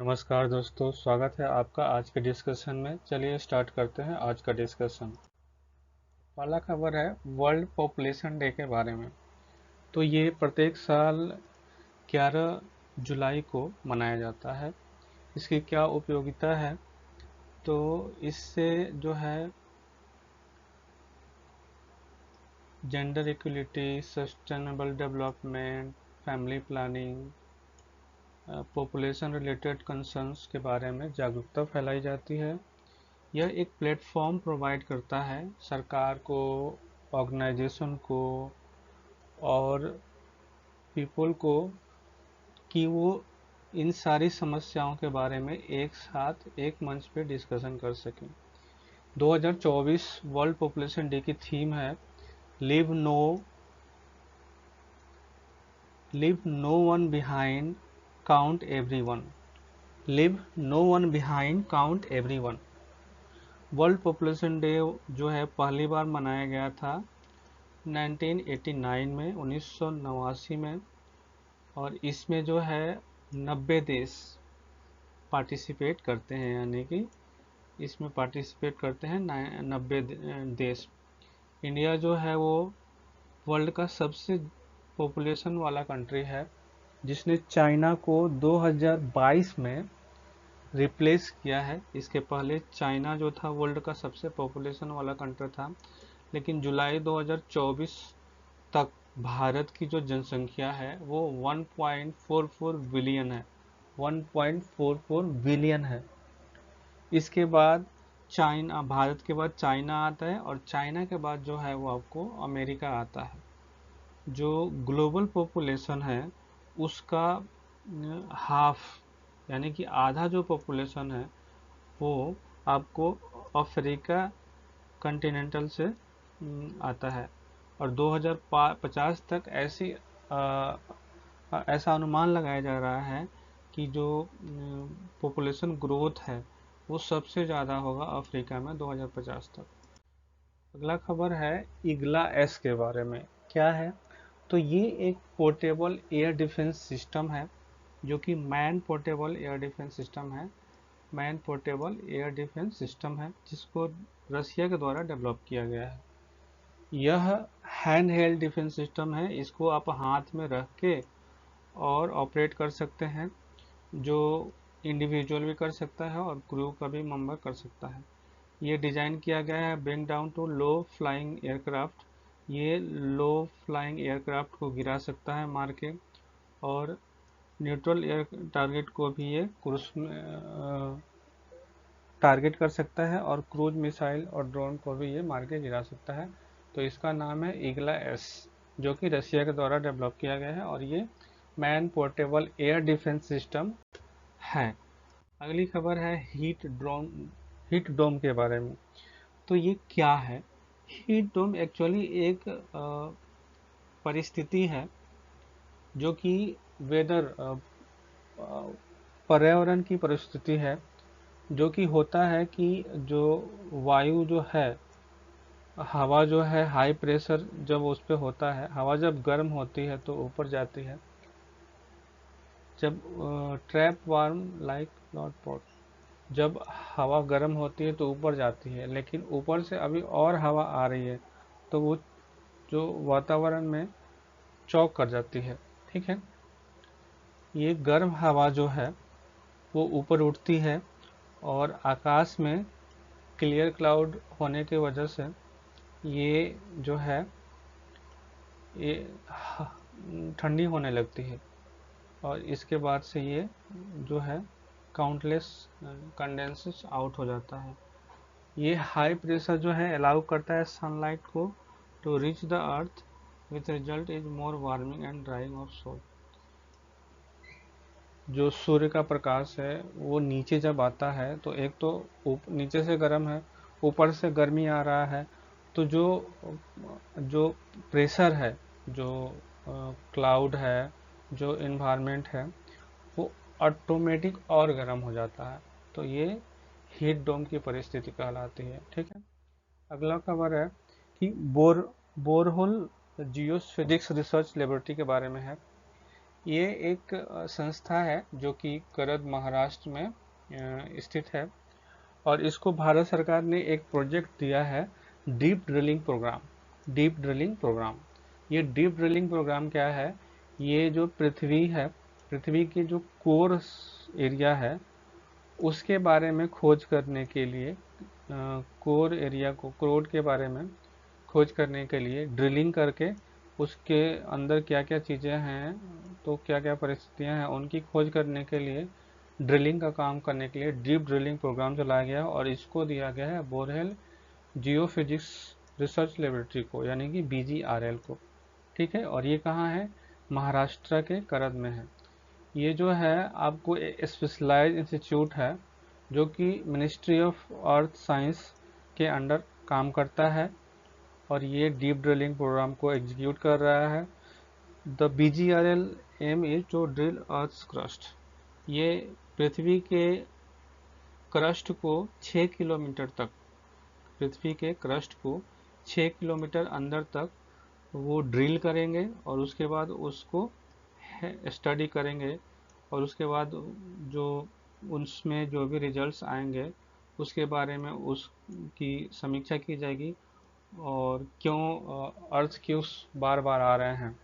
नमस्कार दोस्तों, स्वागत है आपका आज के डिस्कशन में। चलिए स्टार्ट करते हैं आज का डिस्कशन। पहला खबर है वर्ल्ड पॉपुलेशन डे के बारे में। तो ये प्रत्येक साल 11 जुलाई को मनाया जाता है। इसकी क्या उपयोगिता है? तो इससे जो है gender equality, sustainable development, family planning, population related concerns के बारे में जागरूकता फैलाई जाती है। यह एक प्लेटफॉर्म प्रोवाइड करता है सरकार को, ऑर्गेनाइजेशन को और पीपल को कि वो इन सारी समस्याओं के बारे में एक साथ एक मंच पे डिस्कशन कर सकें। 2024 वर्ल्ड पॉपुलेशन डे की थीम है leave no one behind, count everyone. Leave no one behind, count everyone. World population day जो है पहली बार मनाया गया था 1989 में, 1989 में। और इसमें जो है 90 देश पार्टिसिपेट करते हैं, यानी कि इसमें पार्टिसिपेट करते हैं 90 देश। इंडिया जो है वो वर्ल्ड का सबसे पॉपुलेशन वाला कंट्री है, जिसने चाइना को 2022 में रिप्लेस किया है। इसके पहले चाइना जो था वर्ल्ड का सबसे पॉपुलेशन वाला कंट्री था, लेकिन जुलाई 2024 तक भारत की जो जनसंख्या है वो 1.44 बिलियन है। 1.44 बिलियन है। इसके बाद चाइना, भारत के बाद चाइना आता है, और चाइना के बाद जो है वो आपको अमेरिका आता है। जो ग्लोबल पॉपुलेशन है उसका हाफ, यानी कि आधा जो पॉपुलेशन है वो आपको अफ्रीका कॉन्टिनेंटल से आता है। और 2050 तक ऐसा अनुमान लगाया जा रहा है कि जो पॉपुलेशन ग्रोथ है वो सबसे ज़्यादा होगा अफ्रीका में 2050 तक। अगला खबर है इग्ला एस के बारे में। क्या है? तो ये एक पोर्टेबल एयर डिफेंस सिस्टम है, जो कि man portable air defence system है। Man portable air defence system है जिसको रसिया के द्वारा डेवलप किया गया है। यह हैंड हेल्ड डिफेंस सिस्टम है। इसको आप हाथ में रख के और ऑपरेट कर सकते हैं। जो इंडिविजुअल भी कर सकता है और क्रू का भी मेंबर कर सकता है। ये डिज़ाइन किया गया है bring down to low flying aircraft. ये लो फ्लाइंग एयरक्राफ्ट को गिरा सकता है मार के, और न्यूट्रल एयर टारगेट को भी ये क्रूज टारगेट कर सकता है, और क्रूज मिसाइल और ड्रोन को भी ये मार के गिरा सकता है। तो इसका नाम है ईगला एस, जो कि रशिया के द्वारा डेवलप किया गया है, और ये man portable air defence system है। अगली खबर है हीट डोम के बारे में। तो ये क्या है? हीट डोम एक्चुअली एक परिस्थिति है जो कि वेदर पर्यावरण की परिस्थिति है, जो कि होता है कि जो वायु जो है, हवा जो है, हाई प्रेशर जब उस पर होता है, हवा जब गर्म होती है तो ऊपर जाती है। जब trap warm like not pot, जब हवा गर्म होती है तो ऊपर जाती है, लेकिन ऊपर से अभी और हवा आ रही है तो वो जो वातावरण में चौक कर जाती है। ठीक है। ये गर्म हवा जो है वो ऊपर उठती है, और आकाश में क्लियर क्लाउड होने की वजह से ये जो है ये ठंडी होने लगती है, और इसके बाद से ये जो है काउंटलेस कंडेंसेस आउट हो जाता है। ये हाई प्रेशर जो है अलाउ करता है सनलाइट को to reach the earth, with result is more warming and drying of soil. जो सूर्य का प्रकाश है वो नीचे जब आता है तो एक तो नीचे से गर्म है, ऊपर से गर्मी आ रहा है, तो जो जो प्रेशर है, जो क्लाउड है, जो इन्वायरमेंट है, वो ऑटोमेटिक और गर्म हो जाता है। तो ये हीट डोम की परिस्थिति कहलाती है। ठीक है। अगला खबर है कि बोरहोल जियोफिजिक्स रिसर्च लेबोरेटरी के बारे में है। ये एक संस्था है जो कि करद महाराष्ट्र में स्थित है, और इसको भारत सरकार ने एक प्रोजेक्ट दिया है, deep drilling program. Deep drilling program, ये डीप ड्रिलिंग प्रोग्राम क्या है? ये जो पृथ्वी है, पृथ्वी की जो कोर एरिया है उसके बारे में खोज करने के लिए, कोर एरिया को, कोर के बारे में खोज करने के लिए ड्रिलिंग करके उसके अंदर क्या क्या चीज़ें हैं, तो क्या क्या परिस्थितियां हैं, उनकी खोज करने के लिए, ड्रिलिंग का काम करने के लिए डीप ड्रिलिंग प्रोग्राम चलाया गया, और इसको दिया गया है बोरहेल जियोफिजिक्स रिसर्च लेबोरेटरी को, यानी कि BGRL को। ठीक है, और ये कहाँ है? महाराष्ट्र के करद में है। ये जो है आपको स्पेशलाइज इंस्टीट्यूट है जो कि मिनिस्ट्री ऑफ अर्थ साइंस के अंडर काम करता है, और ये डीप ड्रिलिंग प्रोग्राम को एग्जीक्यूट कर रहा है। The BGRL aim is to drill earth crust. ये पृथ्वी के क्रस्ट को 6 किलोमीटर तक, पृथ्वी के क्रस्ट को 6 किलोमीटर अंदर तक वो ड्रिल करेंगे, और उसके बाद उसको स्टडी करेंगे, और उसके बाद जो उसमें जो भी रिजल्ट्स आएंगे उसके बारे में उसकी समीक्षा की जाएगी, और क्यों अर्थ क्यों बार बार आ रहे हैं।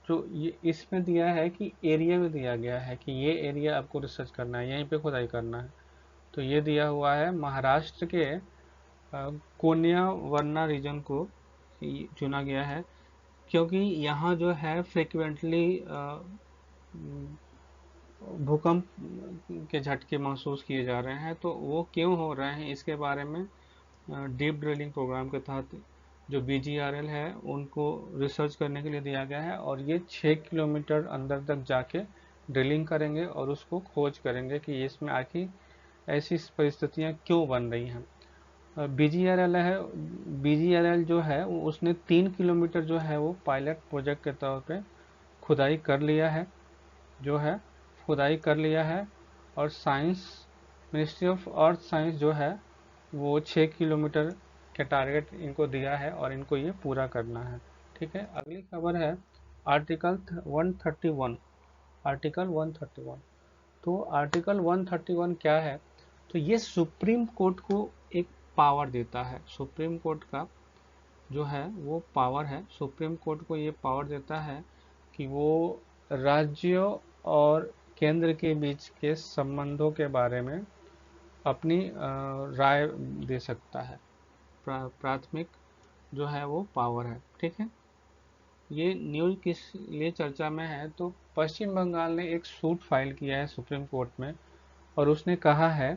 जो ये इसमें दिया है कि एरिया में दिया गया है कि ये एरिया आपको रिसर्च करना है, यहीं पे खुदाई करना है। तो ये दिया हुआ है महाराष्ट्र के कोन्या वर्ना रीजन को चुना गया है, क्योंकि यहाँ जो है फ्रिक्वेंटली भूकंप के झटके महसूस किए जा रहे हैं। तो वो क्यों हो रहे हैं इसके बारे में डीप ड्रिलिंग प्रोग्राम के तहत जो BGRL है उनको रिसर्च करने के लिए दिया गया है, और ये 6 किलोमीटर अंदर तक जाके ड्रिलिंग करेंगे और उसको खोज करेंगे कि इसमें आखिर ऐसी परिस्थितियां क्यों बन रही हैं। BGRL है, BGRL जो है उसने 3 किलोमीटर जो है वो पायलट प्रोजेक्ट के तौर पे खुदाई कर लिया है, जो है खुदाई कर लिया है। और science, ministry of earth science जो है वो 6 किलोमीटर के टारगेट इनको दिया है, और इनको ये पूरा करना है। ठीक है, अगली खबर है आर्टिकल 131। आर्टिकल 131, तो आर्टिकल 131 क्या है? तो ये सुप्रीम कोर्ट को एक पावर देता है। सुप्रीम कोर्ट का जो है वो पावर है, सुप्रीम कोर्ट को ये पावर देता है कि वो राज्यों और केंद्र के बीच के संबंधों के बारे में अपनी राय दे सकता है। प्राथमिक जो है वो पावर है। ठीक है, ये न्यूज़ किस लिए चर्चा में है? तो पश्चिम बंगाल ने एक सूट फाइल किया है सुप्रीम कोर्ट में, और उसने कहा है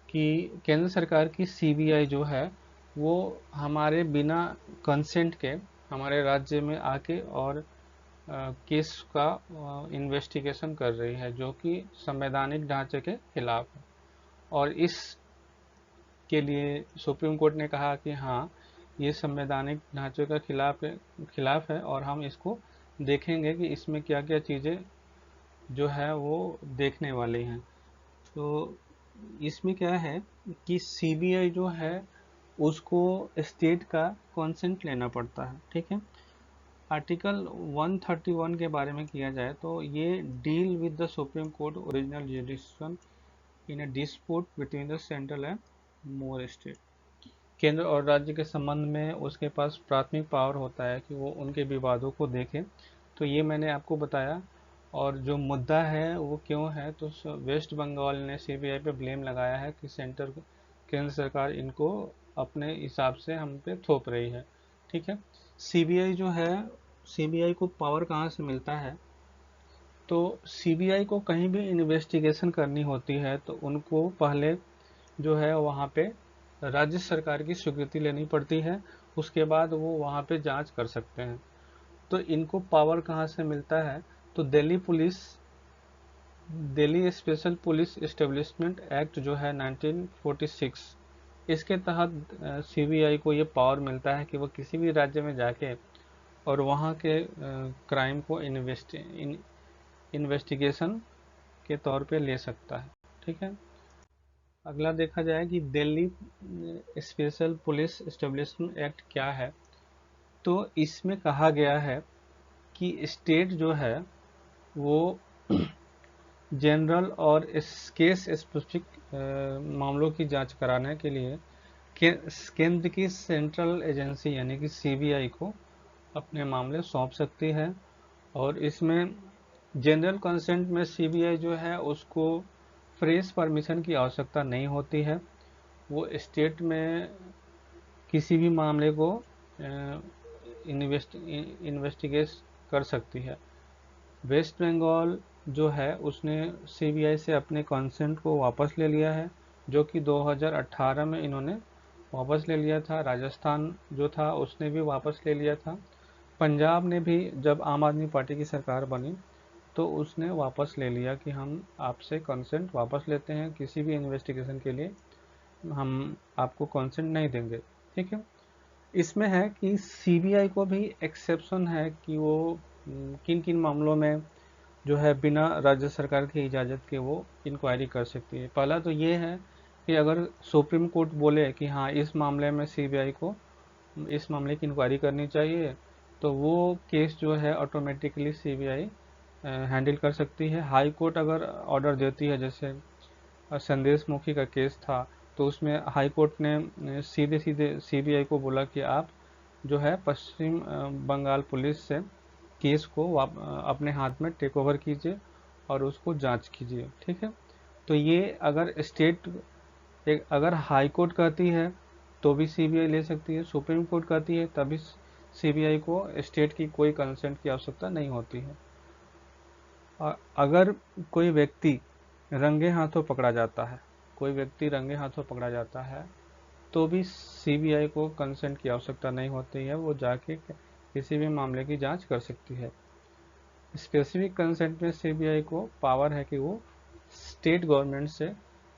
कि केंद्र सरकार की CBI जो है वो हमारे बिना कंसेंट के हमारे राज्य में आके और केस का इन्वेस्टिगेशन कर रही है, जो कि संवैधानिक ढांचे के खिलाफ है। और इस के लिए सुप्रीम कोर्ट ने कहा कि हाँ, ये संवैधानिक ढांचे का खिलाफ है, और हम इसको देखेंगे कि इसमें क्या क्या चीज़ें जो है वो देखने वाली हैं। तो इसमें क्या है कि CBI जो है उसको स्टेट का कंसेंट लेना पड़ता है। ठीक है, आर्टिकल 131 के बारे में किया जाए तो ये deal with the supreme court original जुडिक्शन in a dispute between the central and more state. केंद्र और राज्य के संबंध में उसके पास प्राथमिक पावर होता है कि वो उनके विवादों को देखे। तो ये मैंने आपको बताया। और जो मुद्दा है वो क्यों है, तो वेस्ट बंगाल ने CBI पे ब्लेम लगाया है कि केंद्र सरकार इनको अपने हिसाब से हम पे थोप रही है। ठीक है, CBI जो है, CBI को पावर कहाँ से मिलता है? तो CBI को कहीं भी इन्वेस्टिगेशन करनी होती है तो उनको पहले जो है वहाँ पे राज्य सरकार की स्वीकृति लेनी पड़ती है, उसके बाद वो वहाँ पे जांच कर सकते हैं। तो इनको पावर कहाँ से मिलता है? तो Delhi special police establishment act जो है 1946, इसके तहत CBI को ये पावर मिलता है कि वो किसी भी राज्य में जाके और वहाँ के क्राइम को इन्वेस्टिगेशन के तौर पे ले सकता है। ठीक है, अगला देखा जाए कि Delhi special police establishment act क्या है। तो इसमें कहा गया है कि स्टेट जो है वो जनरल और इस केस स्पेसिफिक मामलों की जांच कराने के लिए केंद्र की सेंट्रल एजेंसी यानी कि सीबीआई को अपने मामले सौंप सकती है। और इसमें जनरल कंसेंट में सीबीआई जो है उसको फ्रेश परमिशन की आवश्यकता नहीं होती है। वो स्टेट में किसी भी मामले को इन्वेस्टिगेट कर सकती है। वेस्ट बंगाल जो है उसने सीबीआई से अपने कंसेंट को वापस ले लिया है, जो कि 2018 में इन्होंने वापस ले लिया था। राजस्थान जो था उसने भी वापस ले लिया था। पंजाब ने भी जब आम आदमी पार्टी की सरकार बनी तो उसने वापस ले लिया कि हम आपसे कंसेंट वापस लेते हैं, किसी भी इन्वेस्टिगेशन के लिए हम आपको कंसेंट नहीं देंगे। ठीक है। इसमें है कि सीबीआई को भी एक्सेप्शन है कि वो किन किन मामलों में जो है बिना राज्य सरकार की इजाज़त के वो इंक्वायरी कर सकती है। पहला तो ये है कि अगर सुप्रीम कोर्ट बोले कि हाँ इस मामले में सीबीआई को इस मामले की इंक्वायरी करनी चाहिए, तो वो केस जो है ऑटोमेटिकली सीबीआई हैंडल कर सकती है। हाई कोर्ट अगर ऑर्डर देती है, जैसे संदेश मुखी का केस था, तो उसमें हाई कोर्ट ने सीधे सीधे सीबीआई को बोला कि आप जो है पश्चिम बंगाल पुलिस से केस को अपने हाथ में टेक ओवर कीजिए और उसको जांच कीजिए। ठीक है। तो ये अगर अगर हाई कोर्ट कहती है तो भी सीबीआई ले सकती है, सुप्रीम कोर्ट कहती है तभी सीबीआई को स्टेट की कोई कंसेंट की आवश्यकता नहीं होती है। अगर कोई व्यक्ति रंगे हाथों पकड़ा जाता है, कोई व्यक्ति रंगे हाथों पकड़ा जाता है तो भी सीबीआई को कंसेंट की आवश्यकता नहीं होती है, वो जाके किसी भी मामले की जांच कर सकती है। स्पेसिफिक कंसेंट में सीबीआई को पावर है कि वो स्टेट गवर्नमेंट से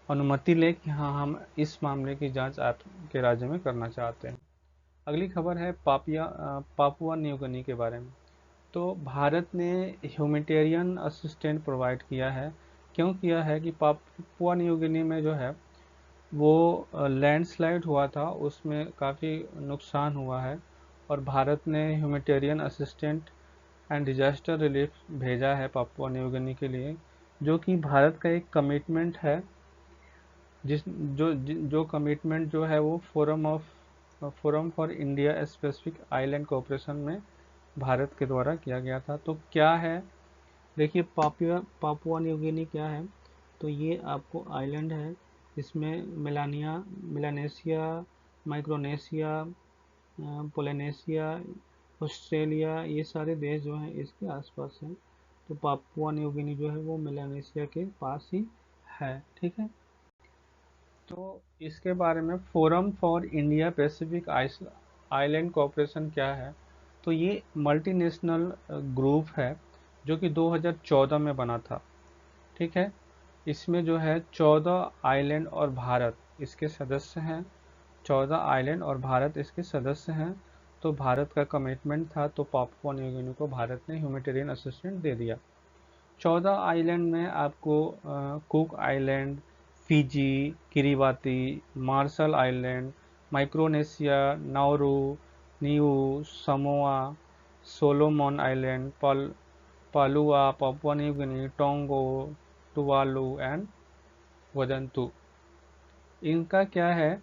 अनुमति ले कि हाँ हम इस मामले की जांच आपके राज्य में करना चाहते हैं। अगली खबर है पापुआ न्यू गिनी के बारे में। तो भारत ने ह्यूमैनिटेरियन असिस्टेंट प्रोवाइड किया है। क्यों किया है कि पापुआ न्यू गिनी में जो है वो लैंडस्लाइड हुआ था, उसमें काफ़ी नुकसान हुआ है और भारत ने humanitarian assistant and disaster relief भेजा है पापुआ न्यू गिनी के लिए, जो कि भारत का एक कमिटमेंट है। जिस जो कमिटमेंट जो है वो forum for India specific island cooperation में भारत के द्वारा किया गया था। तो क्या है, देखिए पापुआ न्यू गिनी क्या है। तो ये आपको आइलैंड है, इसमें मिलानेशिया, माइक्रोनेशिया, पोलिनेशिया, ऑस्ट्रेलिया, ये सारे देश जो हैं इसके आसपास हैं। तो पापुआ न्यू गिनी जो है वो मिलानेशिया के पास ही है। ठीक है। तो इसके बारे में forum for India Pacific island cooperation क्या है। तो ये मल्टीनेशनल ग्रुप है जो कि 2014 में बना था। ठीक है। इसमें जो है 14 आइलैंड और भारत इसके सदस्य हैं। 14 आइलैंड और भारत इसके सदस्य हैं। तो भारत का कमिटमेंट था, तो पापुआ न्यू गिनी को भारत ने ह्यूमैनिटेरियन असिस्टेंस दे दिया। 14 आइलैंड में आपको Cook Island, Fiji, Kiribati, Marshall Island, Micronesia, Nauru, Niue, Samoa, Solomon Island, Palau, Papua New Guinea, Tonga, Tuvalu and Vanuatu, इनका क्या है,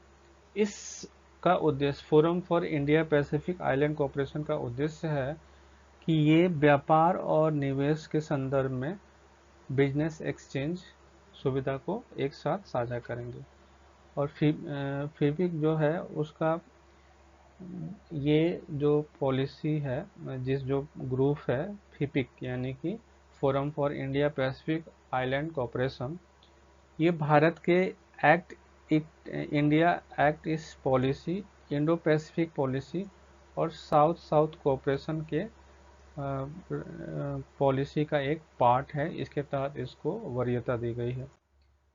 इसका उद्देश्य forum for India Pacific island cooperation का उद्देश्य है कि ये व्यापार और निवेश के संदर्भ में बिजनेस एक्सचेंज सुविधा को एक साथ साझा करेंगे। और फिबिक जो है उसका ये जो पॉलिसी है, जिस जो ग्रुप है फिपिक यानी कि forum for India Pacific island cooperation, ये भारत के एक्ट इंडिया एक्ट इस पॉलिसी, इंडो पैसिफिक पॉलिसी और साउथ साउथ कोऑपरेशन के पॉलिसी का एक पार्ट है। इसके तहत इसको वरीयता दी गई है।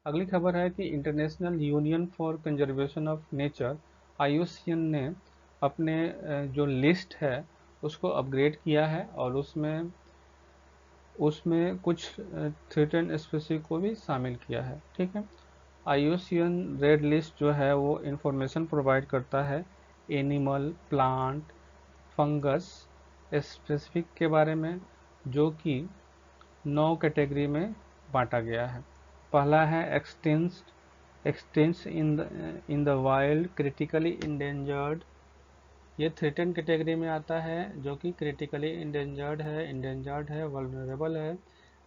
अगली खबर है कि international union for conservation of nature IUCN ने अपने जो लिस्ट है उसको अपग्रेड किया है और उसमें उसमें कुछ थ्रेटेंड स्पीशीज को भी शामिल किया है। ठीक है। IUCN रेड लिस्ट जो है वो इंफॉर्मेशन प्रोवाइड करता है एनिमल, प्लांट, फंगस स्पेसिफिक के बारे में, जो कि 9 कैटेगरी में बांटा गया है। पहला है extinct in the wild, critically endangered. ये थ्रेटन कैटेगरी में आता है, जो कि क्रिटिकली इंडेंजर्ड है, वल्नरेबल है,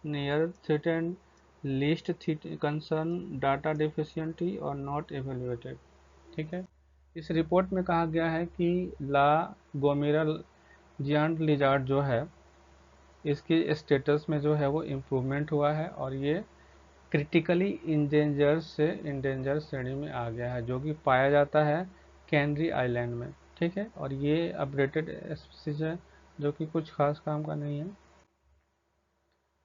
near threaten, least concern, data deficient और नॉट एवेल्युएटेड। ठीक है। इस रिपोर्ट में कहा गया है कि ला गोमेरा जियांट लिजार्ड जो है, इसके स्टेटस में जो है वो इम्प्रूवमेंट हुआ है और ये क्रिटिकली इंडेंजर से इंडेंजर श्रेणी में आ गया है, जो कि पाया जाता है कैनरी आइलैंड में। ठीक है। और ये अपडेटेड स्पीशीज है, जो कि कुछ खास काम का नहीं है।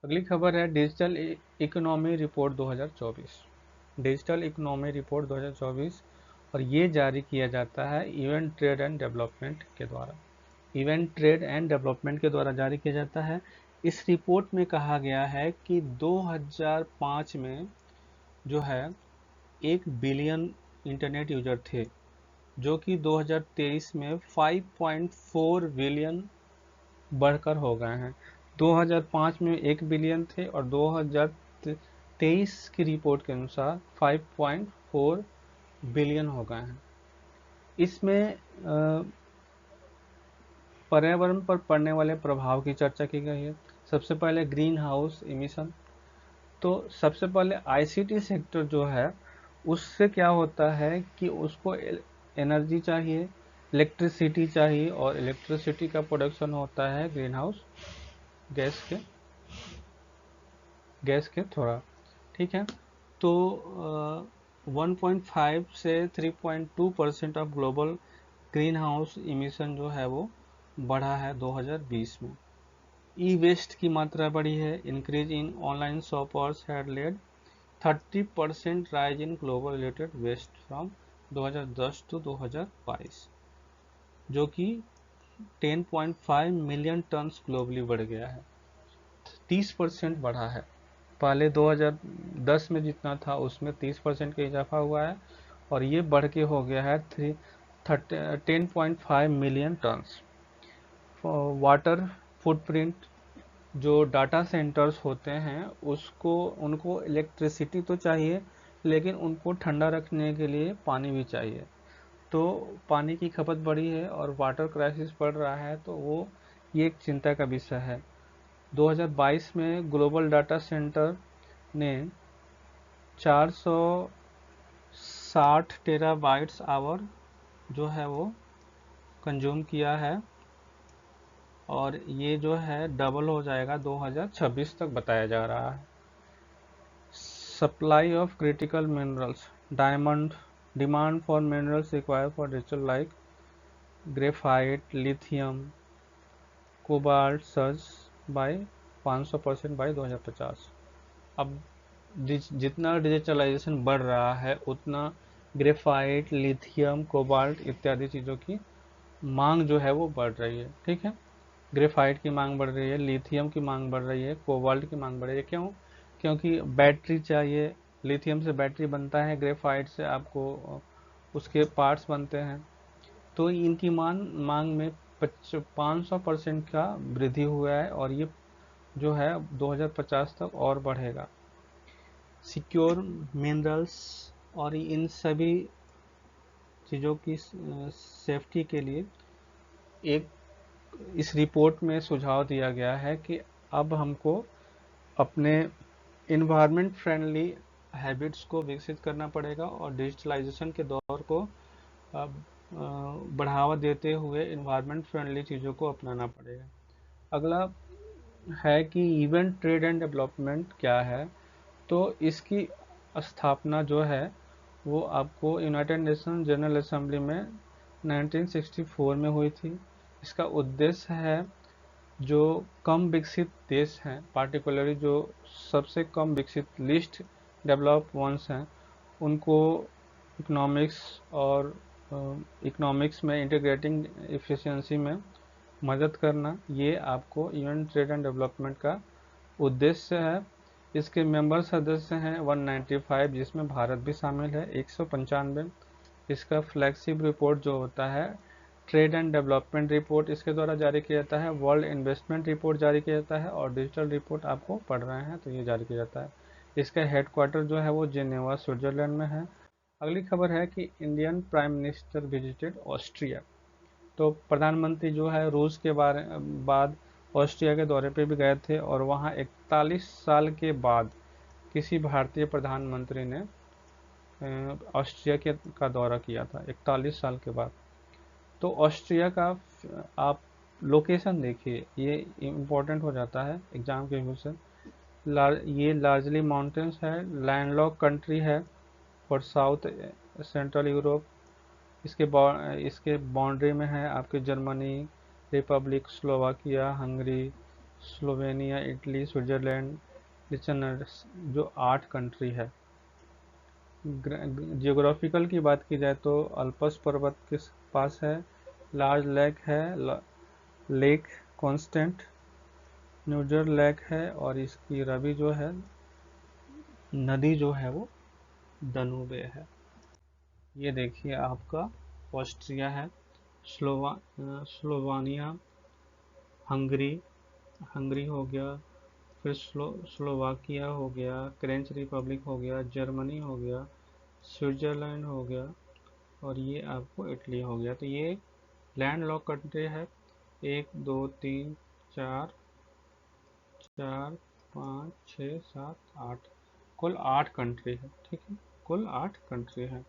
अगली खबर है digital economy report 2024। Digital economy report 2024, और ये जारी किया जाता है इवेंट ट्रेड एंड डेवलपमेंट के द्वारा। इवेंट ट्रेड एंड डेवलपमेंट के द्वारा जारी किया जाता है। इस रिपोर्ट में कहा गया है कि 2005 में जो है 1 बिलियन इंटरनेट यूजर थे, जो कि 2023 में 5.4 बिलियन बढ़कर हो गए हैं। 2005 में 1 बिलियन थे और 2023 की रिपोर्ट के अनुसार 5.4 बिलियन हो गए हैं। इसमें पर्यावरण पर पड़ने वाले प्रभाव की चर्चा की गई है। सबसे पहले ग्रीन हाउस इमिशन। तो सबसे पहले आईसीटी सेक्टर जो है, उससे क्या होता है कि उसको एनर्जी चाहिए, इलेक्ट्रिसिटी चाहिए, और इलेक्ट्रिसिटी का प्रोडक्शन होता है ग्रीन हाउस गैस के थोड़ा। ठीक है। तो 1.5 से 3.2% of global green house emission जो है वो बढ़ा है 2020 में। ई वेस्ट की मात्रा बढ़ी है। Increase in online shoppers had led 30% rise in global related waste from 2010 to 2022, जो कि 10.5 मिलियन टन्स ग्लोबली बढ़ गया है। 30% बढ़ा है। पहले 2010 में जितना था उसमें 30% का इजाफा हुआ है, और ये बढ़ के हो गया है 10.5 मिलियन टन्स। वाटर फुटप्रिंट, जो डाटा सेंटर्स होते हैं उनको इलेक्ट्रिसिटी तो चाहिए, लेकिन उनको ठंडा रखने के लिए पानी भी चाहिए। तो पानी की खपत बढ़ी है और वाटर क्राइसिस बढ़ रहा है, तो वो ये एक चिंता का विषय है। 2022 में ग्लोबल डाटा सेंटर ने 460 टेराबाइट्स आवर जो है वो कंज्यूम किया है, और ये जो है डबल हो जाएगा 2026 तक बताया जा रहा है। Supply of critical minerals, demand for minerals required for digital like graphite, lithium, cobalt surge by 500% by 2050। अब जितना डिजिटलाइजेशन बढ़ रहा है, उतना ग्रेफाइट, लिथियम, कोबाल्ट इत्यादि चीज़ों की मांग जो है वो बढ़ रही है। ठीक है। ग्रेफाइट की मांग बढ़ रही है, लिथियम की मांग बढ़ रही है, कोबाल्ट की मांग बढ़ रही है। क्यों? क्योंकि बैटरी चाहिए। लिथियम से बैटरी बनता है, ग्रेफाइट से आपको उसके पार्ट्स बनते हैं। तो इनकी मांग में 500% का वृद्धि हुआ है, और ये जो है 2050 तक और बढ़ेगा। सिक्योर मिनरल्स, और इन सभी चीज़ों की सेफ्टी के लिए एक इस रिपोर्ट में सुझाव दिया गया है कि अब हमको अपने इन्वायरमेंट फ्रेंडली हैबिट्स को विकसित करना पड़ेगा, और डिजिटलाइजेशन के दौर को बढ़ावा देते हुए इन्वायरमेंट फ्रेंडली चीज़ों को अपनाना पड़ेगा। अगला है कि इवेंट ट्रेड एंड डेवलपमेंट क्या है। तो इसकी स्थापना जो है वो आपको यूनाइटेड नेशन जनरल असेंबली में 1964 में हुई थी। इसका उद्देश्य है जो कम विकसित देश हैं, पार्टिकुलरली जो सबसे कम विकसित लिस्ट डेवलप वंस हैं, उनको इकोनॉमिक्स और इकोनॉमिक्स में इंटीग्रेटिंग एफिशिएंसी में मदद करना, ये आपको यूएन ट्रेड एंड डेवलपमेंट का उद्देश्य है। इसके मेंबर सदस्य हैं 195, जिसमें भारत भी शामिल है 195। इसका फ्लैगशिप रिपोर्ट जो होता है ट्रेड एंड डेवलपमेंट रिपोर्ट इसके द्वारा जारी किया जाता है, वर्ल्ड इन्वेस्टमेंट रिपोर्ट जारी किया जाता है, और डिजिटल रिपोर्ट आपको पढ़ रहे हैं तो ये जारी किया जाता है। इसका हेडक्वार्टर जो है वो जेनेवा स्विट्जरलैंड में है। अगली खबर है कि Indian prime minister visited Austria. तो प्रधानमंत्री जो है रूस के बाद ऑस्ट्रिया के दौरे पे भी गए थे, और वहाँ 41 साल के बाद किसी भारतीय प्रधानमंत्री ने ऑस्ट्रिया का दौरा किया था, 41 साल के बाद। तो ऑस्ट्रिया का आप लोकेशन देखिए, ये इम्पोर्टेंट हो जाता है एग्जाम के व्यू से। ये लार्जली माउंटेन्स है, लैंडलॉक कंट्री है फॉर साउथ सेंट्रल यूरोप। इसके बाउंड्री में है आपके Germany, Republic, Slovakia, Hungary, Slovenia, Italy, Switzerland, लिचनर्स, जो 8 कंट्री है। जियोग्राफिकल की बात की जाए तो अल्पस पर्वत के पास है, लार्ज लेक है, लेक कॉन्स्टेंट, न्यूजर लेक है, और इसकी रवि जो है नदी जो है वो दनूबे है। ये देखिए आपका ऑस्ट्रिया है, स्लोवानिया, हंगरी, हंगरी हो गया, फिर स्लोवाकिया हो गया, फ्रेंच रिपब्लिक हो गया, जर्मनी हो गया, स्विट्जरलैंड हो गया, और ये आपको इटली हो गया। तो ये लैंड लॉक कंट्री है। 1 2 3 4 4 5 6 7 8, कुल 8 कंट्री है। ठीक है, कुल 8 कंट्री है।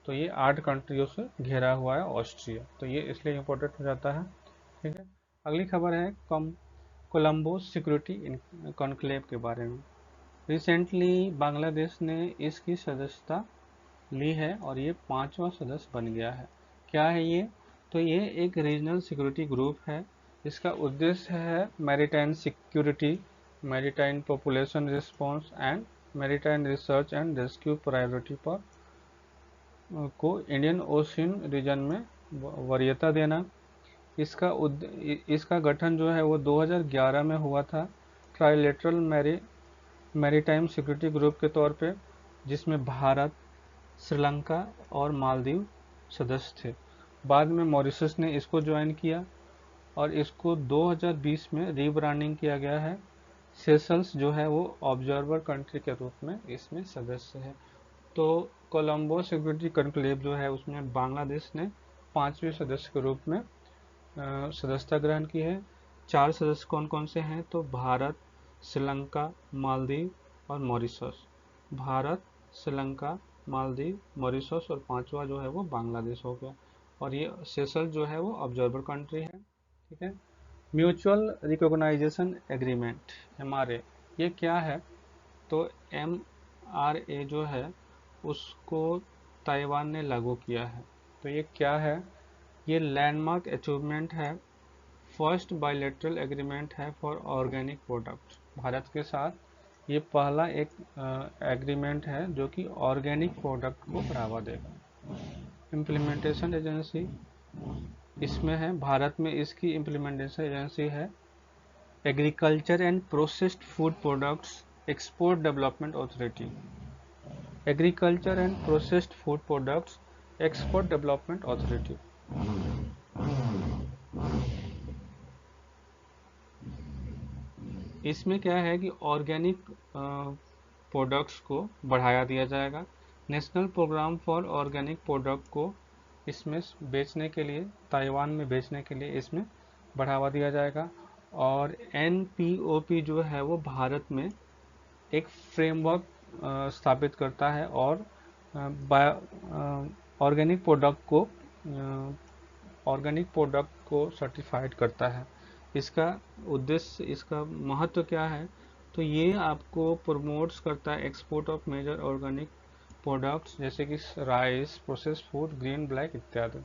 तो ये 8 कंट्रियों से घिरा हुआ है ऑस्ट्रिया, तो ये इसलिए इम्पोर्टेंट हो जाता है। ठीक है, अगली खबर है कोलंबो सिक्योरिटी कॉन्क्लेव के बारे में। रिसेंटली बांग्लादेश ने इसकी सदस्यता ली है, और ये 5वां सदस्य बन गया है। क्या है ये? तो ये एक रीजनल सिक्योरिटी ग्रुप है। इसका उद्देश्य है maritime security, maritime population response and maritime research and rescue priority पर को इंडियन ओशियन रीजन में वरीयता देना। इसका गठन जो है वो 2011 में हुआ था, ट्राइलेटरल मैरीटाइम सिक्योरिटी ग्रुप के तौर पे, जिसमें भारत, श्रीलंका और मालदीव सदस्य थे। बाद में मॉरिशस ने इसको ज्वाइन किया, और इसको 2020 में रीब्रांडिंग किया गया है। सेशल्स जो है वो ऑब्जर्वर कंट्री के रूप में इसमें सदस्य है। तो कोलंबो सिक्योरिटी कॉन्क्लेव जो है उसमें बांग्लादेश ने 5वें सदस्य के रूप में सदस्यता ग्रहण की है। 4 सदस्य कौन कौन से हैं? तो भारत, श्रीलंका, मालदीव और मॉरिशस। भारत, श्रीलंका, मालदीव, मॉरिशस, और 5वां जो है वो बांग्लादेश हो गया। और ये सेशल जो है वो ऑब्जर्वर कंट्री है। ठीक है, म्यूचुअल रिकॉग्नाइजेशन एग्रीमेंट, MRA, ये क्या है? तो MRA जो है उसको ताइवान ने लागू किया है। तो ये क्या है? ये लैंडमार्क अचीवमेंट है, फर्स्ट बायलैटरल एग्रीमेंट है फॉर ऑर्गेनिक प्रोडक्ट। भारत के साथ ये पहला एक एग्रीमेंट है जो कि ऑर्गेनिक प्रोडक्ट को बढ़ावा देगा। इम्प्लीमेंटेशन एजेंसी इसमें है, भारत में इसकी इम्प्लीमेंटेशन एजेंसी है agriculture and processed food products export development authority. Agriculture and processed food products export development authority. इसमें क्या है कि ऑर्गेनिक प्रोडक्ट्स को बढ़ाया दिया जाएगा। National programme for organic product को इसमें बेचने के लिए, ताइवान में बेचने के लिए इसमें बढ़ावा दिया जाएगा। और NPOP जो है वो भारत में एक फ्रेमवर्क स्थापित करता है, और ऑर्गेनिक प्रोडक्ट को सर्टिफाइड करता है। इसका उद्देश्य, इसका महत्व क्या है? तो ये आपको प्रमोट्स करता है export of major organic products, जैसे कि rice, processed food, green, black इत्यादि।